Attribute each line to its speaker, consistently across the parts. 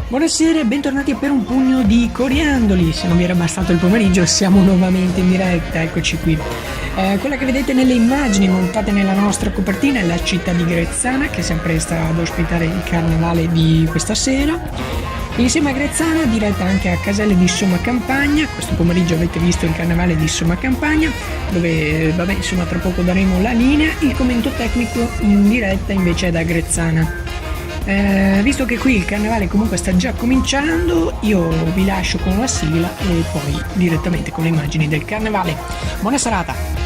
Speaker 1: Buonasera e bentornati per un pugno di coriandoli. Se non vi era bastato il pomeriggio, siamo nuovamente in diretta, eccoci qui. Quella che vedete nelle immagini montate nella nostra copertina è la città di Grezzana, che si appresta ad ospitare il carnevale di questa sera. Insieme a Grezzana, diretta anche a Caselle di Somma Campagna. Questo pomeriggio avete visto il carnevale di Somma Campagna, dove, tra poco daremo la linea. Il commento tecnico in diretta invece è da Grezzana. Visto che qui il carnevale comunque sta già cominciando, io vi lascio con la sigla e poi direttamente con le immagini del carnevale. Buona serata!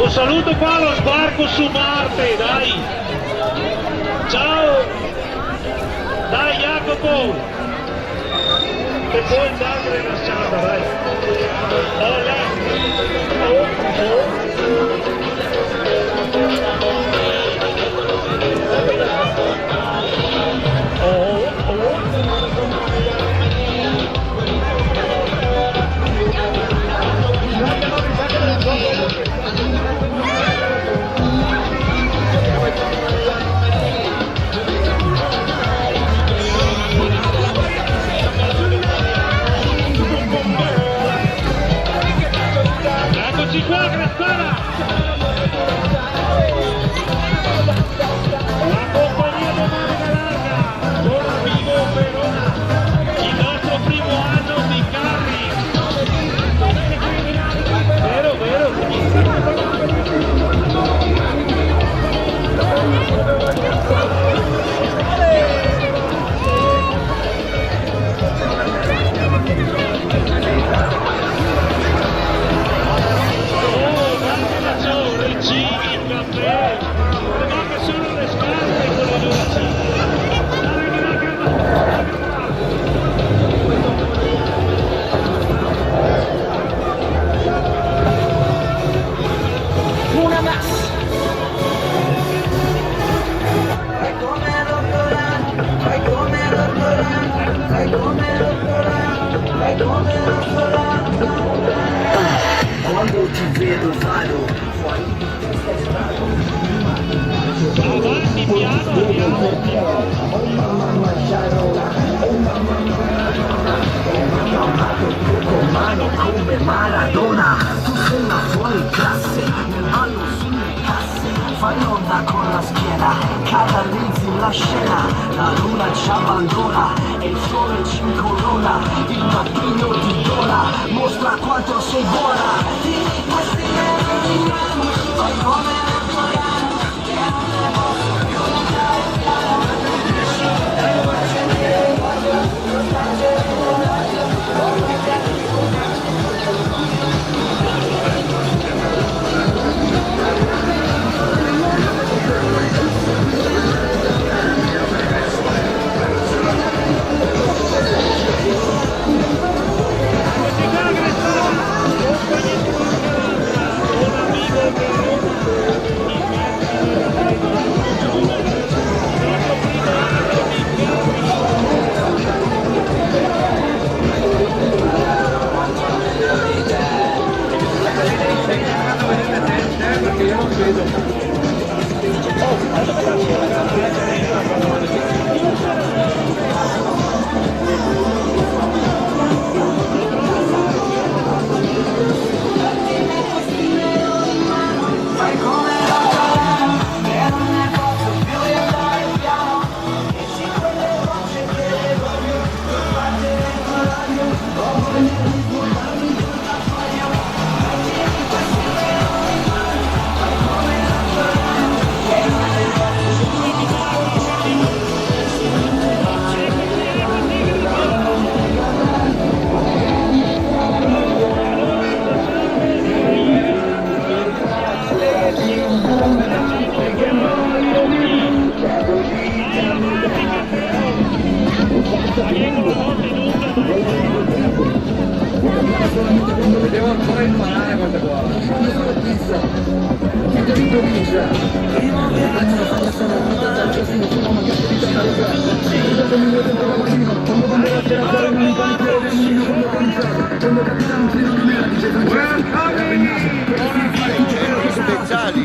Speaker 2: Un saluto qua allo sbarco su Marte, dai! Ciao! Dai Jacopo! E poi andare rilassata, dai! Olè! Eccoci qua, Crestana! La compagnia Domenica Larga, ora vivo Verona, il nostro primo anno di carri. Vero, vero.
Speaker 1: Una más.
Speaker 3: Quando ti vedo vado fuori di testa strano.
Speaker 2: Avanti piano, andiamo.
Speaker 3: Con mano come Maradona. Tu sei una fuori classe, nel ballo sulle casse. Fai onda con la schiena, catalizzi la scena. La luna ci abbandona e il sole ci incorona. Il mattino ti dona, mostra quanto sei buona. Dimmi questi errori, fai come
Speaker 4: Devo ancora imparare questa qua.
Speaker 5: Speciali.